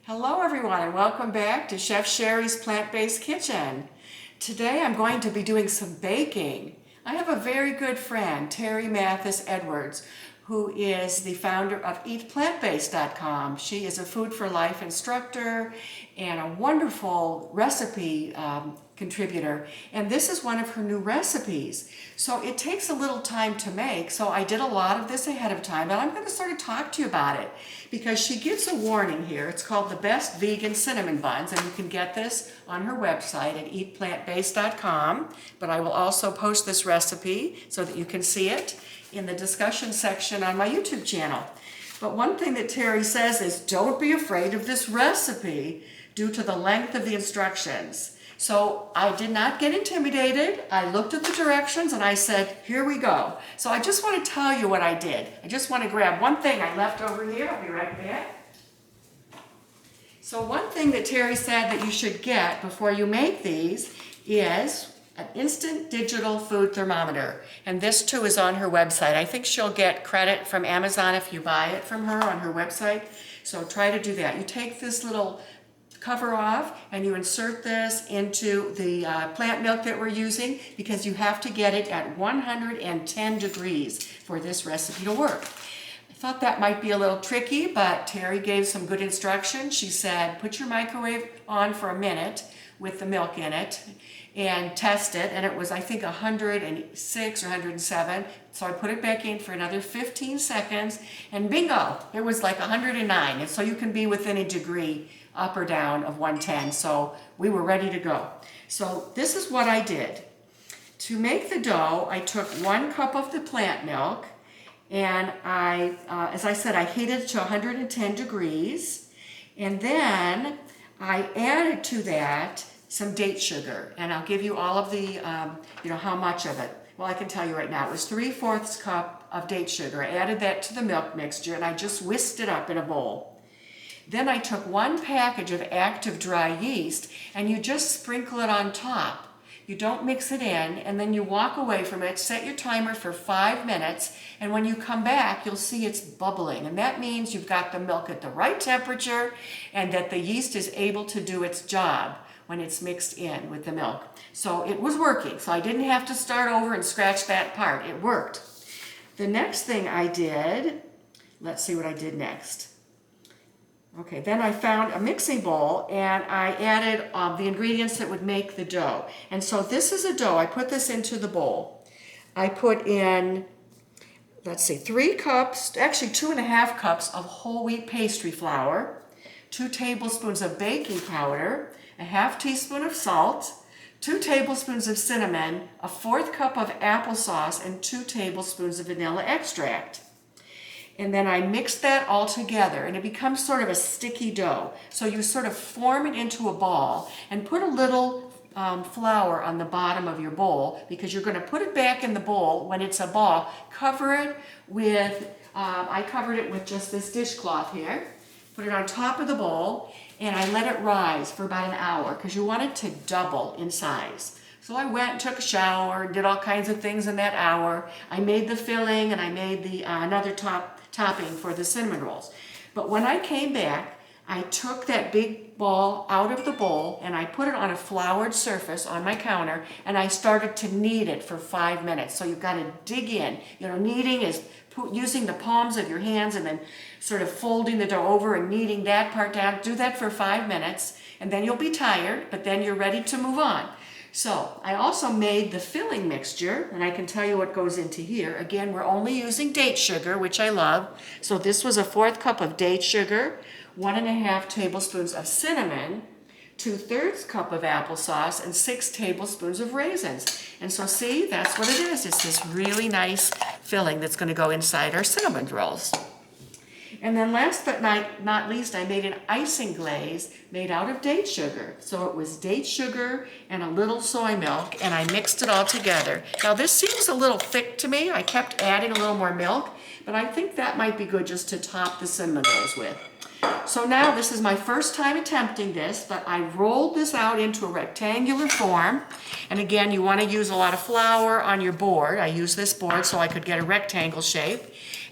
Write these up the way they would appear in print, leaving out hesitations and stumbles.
Hello everyone and welcome back to Chef Sherry's Plant-Based Kitchen. Today I'm going to be doing some baking. I have a very good friend, Terri Edwards, who is the founder of EatPlantBased.com. She is a Food for Life instructor and a wonderful recipe contributor, and this is one of her new recipes. So it takes a little time to make, so I did a lot of this ahead of time, and I'm going to sort of talk to you about it because she gives a warning here. It's called the Best Vegan Cinnamon Buns, and you can get this on her website at eatplantbased.com, but I will also post this recipe so that you can see it in the discussion section on my YouTube channel. But one thing that Terri says is don't be afraid of this recipe due to the length of the instructions. So I did not get intimidated. I looked at the directions and I said, here we go. So I just want to tell you what I did. I just want to grab one thing I left over here. I'll be right back. So one thing that Terri said that you should get before you make these is an instant digital food thermometer. And this too is on her website. I think she'll get credit from Amazon if you buy it from her on her website. So try to do that. You take this little cover off and you insert this into the plant milk that we're using because you have to get it at 110 degrees for this recipe to work. I thought that might be a little tricky, but Terri gave some good instructions. She said, put your microwave on for a minute with the milk in it and test it, and it was, I think, 106 or 107. So I put it back in for another 15 seconds, and bingo, it was like 109. And so you can be within a degree up or down of 110. So we were ready to go. So this is what I did. To make the dough, I took 1 cup of the plant milk, and as I said, I heated it to 110 degrees, and then I added to that some date sugar, and I'll give you all of the, how much of it. Well, I can tell you right now, it was 3/4 cup of date sugar. I added that to the milk mixture, and I just whisked it up in a bowl. Then I took 1 package of active dry yeast, and you just sprinkle it on top. You don't mix it in, and then you walk away from it, set your timer for 5 minutes, and when you come back, you'll see it's bubbling. And that means you've got the milk at the right temperature and that the yeast is able to do its job when it's mixed in with the milk. So it was working, so I didn't have to start over and scratch that part. It worked. The next thing I did, let's see what I did next. Okay, then I found a mixing bowl and I added the ingredients that would make the dough. And so this is a dough. I put this into the bowl. I put in, 3 cups, actually 2.5 cups of whole wheat pastry flour, 2 tablespoons of baking powder, a 1/2 teaspoon of salt, 2 tablespoons of cinnamon, a 1/4 cup of applesauce, and 2 tablespoons of vanilla extract. And then I mixed that all together and it becomes sort of a sticky dough. So you sort of form it into a ball and put a little flour on the bottom of your bowl because you're going to put it back in the bowl when it's a ball. Cover it with, I covered it with just this dishcloth here. Put it on top of the bowl and I let it rise for about an hour because you want it to double in size. So I went and took a shower and did all kinds of things in that hour. I made the filling and I made the another topping for the cinnamon rolls. But when I came back, I took that big ball out of the bowl and I put it on a floured surface on my counter and I started to knead it for 5 minutes. So you've got to dig in. Kneading is using the palms of your hands and then sort of folding the dough over and kneading that part down. Do that for 5 minutes and then you'll be tired, but then you're ready to move on. So I also made the filling mixture, and I can tell you what goes into here. Again, we're only using date sugar, which I love. So this was a 1/4 cup of date sugar, 1.5 tablespoons of cinnamon, 2/3 cup of applesauce, and 6 tablespoons of raisins. And so see, that's what it is. It's this really nice filling that's going to go inside our cinnamon rolls. And then last but not least, I made an icing glaze made out of date sugar. So it was date sugar and a little soy milk, and I mixed it all together. Now this seems a little thick to me. I kept adding a little more milk, but I think that might be good just to top the cinnamon rolls with. So now this is my first time attempting this, but I rolled this out into a rectangular form. And again, you want to use a lot of flour on your board. I used this board so I could get a rectangle shape.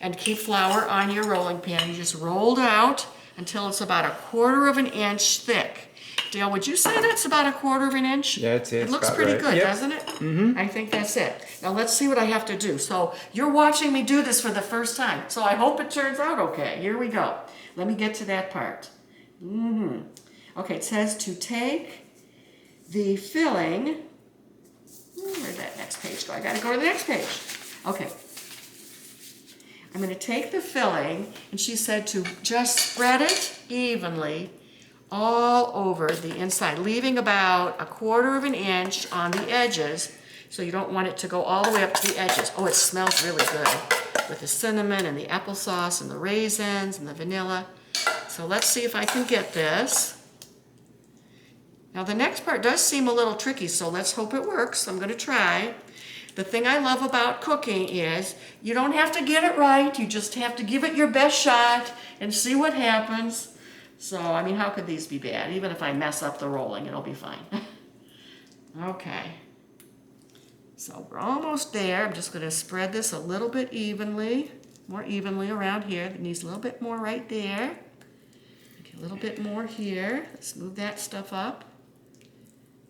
And keep flour on your rolling pin. You just rolled out until it's about 1/4 of an inch thick. Dale, would you say that's about 1/4 of an inch? Yeah, it's It looks pretty right. good, Yep. doesn't it? Mm-hmm. I think that's it. Now let's see what I have to do. So you're watching me do this for the first time, so I hope it turns out okay. Here we go. Let me get to that part. Okay, it says to take the filling. Where'd that next page go? I gotta go to the next page. Okay. I'm gonna take the filling, and she said to just spread it evenly all over the inside, leaving about 1/4 of an inch on the edges, so you don't want it to go all the way up to the edges. Oh, it smells really good with the cinnamon and the applesauce and the raisins and the vanilla. So let's see if I can get this. Now the next part does seem a little tricky, so let's hope it works. I'm gonna try. The thing I love about cooking is you don't have to get it right, you just have to give it your best shot and see what happens. So, I mean, how could these be bad? Even if I mess up the rolling, it'll be fine. Okay. So we're almost there. I'm just gonna spread this a little bit evenly, more evenly around here. It needs a little bit more right there. Okay, a little bit more here. Let's move that stuff up.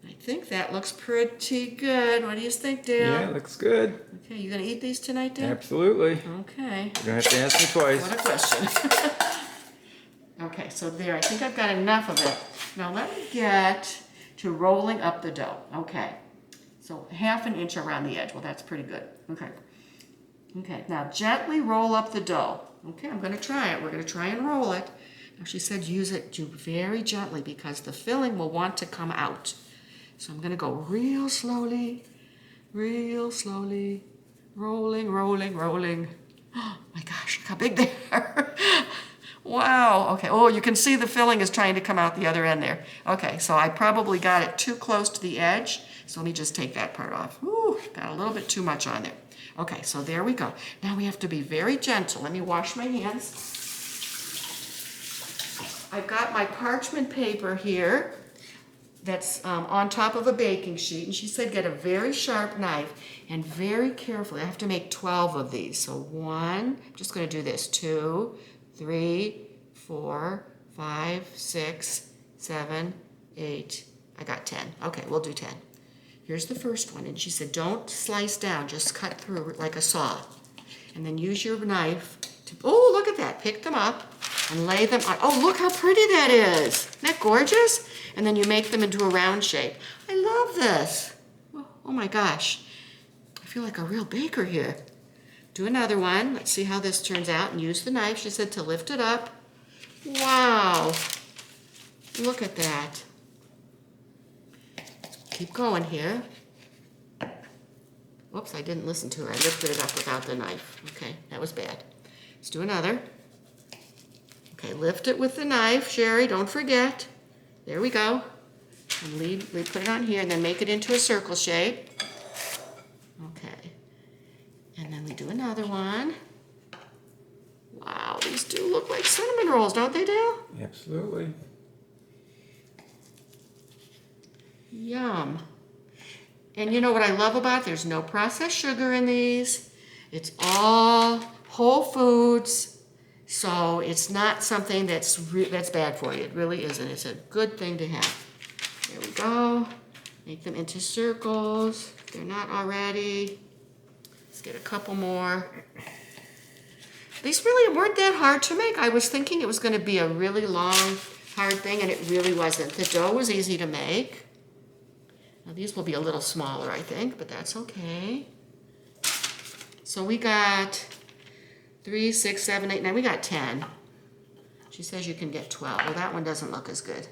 I think that looks pretty good. What do you think, Dale? Yeah, looks good. Okay, you gonna eat these tonight, Dale? Absolutely. Okay. You're gonna have to ask me twice. What a question. Okay, so there, I think I've got enough of it. Now let me get to rolling up the dough. Okay, so 1/2 inch around the edge. Well, that's pretty good. Okay. Okay, now gently roll up the dough. Okay, I'm gonna try it. We're gonna try and roll it. Now she said use it very gently because the filling will want to come out. So I'm gonna go real slowly, rolling, rolling, rolling. Oh my gosh, look how big they are. Wow, okay. Oh, you can see the filling is trying to come out the other end there. Okay, so I probably got it too close to the edge. So let me just take that part off. Ooh, got a little bit too much on there. Okay, so there we go. Now we have to be very gentle. Let me wash my hands. I've got my parchment paper here that's on top of a baking sheet, and she said get a very sharp knife and very carefully. I have to make 12 of these. So 1, I'm just going to do this, 2, 3, 4, 5, 6, 7, 8. I got 10. Okay, we'll do 10. Here's the first one, and she said don't slice down, just cut through like a saw. And then use your knife to, oh, look at that, pick them up and lay them on. Oh, look how pretty that is. Isn't that gorgeous? And then you make them into a round shape. I love this. Oh my gosh. I feel like a real baker here. Do another one. Let's see how this turns out. And use the knife, she said, to lift it up. Wow. Look at that. Keep going here. Whoops, I didn't listen to her. I lifted it up without the knife. Okay, that was bad. Let's do another. Okay, lift it with the knife, Sherry, don't forget. There we go. And we put it on here and then make it into a circle shape. Okay. And then we do another one. Wow, these do look like cinnamon rolls, don't they, Dale? Absolutely. Yum. And you know what I love about it? There's no processed sugar in these. It's all whole foods. So it's not something that's bad for you. It really isn't. It's a good thing to have. There we go. Make them into circles if they're not already. Let's get a couple more. These really weren't that hard to make. I was thinking it was going to be a really long, hard thing, and it really wasn't. The dough was easy to make. Now these will be a little smaller, I think, but that's okay. So we got 3, 6, 7, 8, 9. We got 10. She says you can get 12. Well, that one doesn't look as good.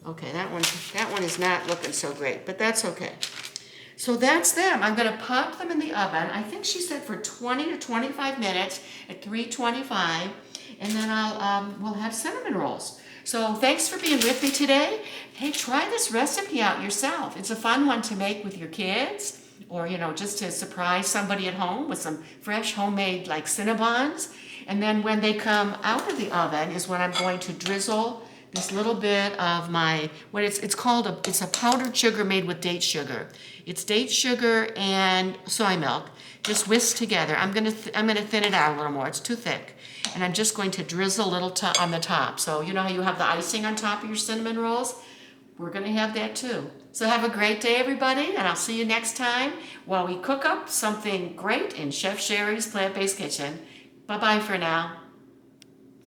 Okay, that one is not looking so great, but that's okay. So that's them. I'm going to pop them in the oven. I think she said for 20 to 25 minutes at 325, and then we'll have cinnamon rolls. So thanks for being with me today. Hey, try this recipe out yourself. It's a fun one to make with your kids, or just to surprise somebody at home with some fresh homemade like Cinnabons. And then when they come out of the oven is when I'm going to drizzle this little bit of my, it's called it's a powdered sugar made with date sugar. It's date sugar and soy milk, just whisked together. I'm gonna thin it out a little more, it's too thick. And I'm just going to drizzle a little on the top. So you know how you have the icing on top of your cinnamon rolls? We're gonna have that too. So have a great day, everybody, and I'll see you next time while we cook up something great in Chef Sherry's Plant-Based Kitchen. Bye-bye for now.